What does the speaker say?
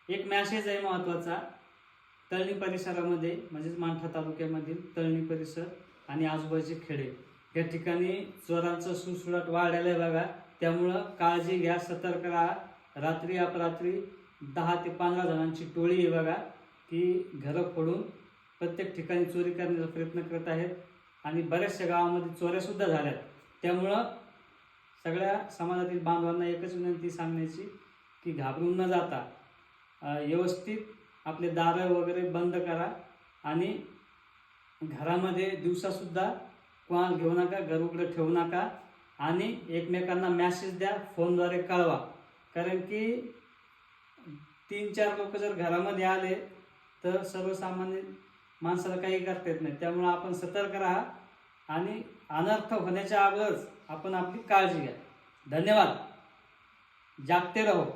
एक मॅसेज आहे महत्त्वाचा, तळणी परिसरामध्ये म्हणजेच मांठा तालुक्यामधील तळणी परिसर आणि आजूबाजूचे खेडे या ठिकाणी चोरांचा सुळसुळाट वाढलेला आहे बघा. त्यामुळं काळजी घ्या, सतर्क राहा. रात्री अपरात्री 10 ते 15 जणांची टोळी आहे बघा, की घरं फोडून प्रत्येक ठिकाणी चोरी करण्याचा प्रयत्न करत आहेत आणि बऱ्याचशा गावामध्ये चोऱ्यासुद्धा झाल्यात. त्यामुळं सगळ्या समाजातील बांधवांना एकच विनंती सांगण्याची की घाबरून न जाता व्यवस्थित आपले दारं वगैरे बंद करा आणि घरामध्ये दिवसासुद्धा कोणाला घेऊ नका, घर उघडं ठेवू नका आणि एकमेकांना मॅसेज द्या, फोनद्वारे कळवा. कारण की 3-4 लोक जर घरामध्ये आले तर सर्वसामान्य माणसाला काही करता येत नाही. त्यामुळे आपण सतर्क राहा आणि अनर्थ होण्याच्या अगोदरच आपण आपली काळजी घ्या. धन्यवाद. जागते रहो.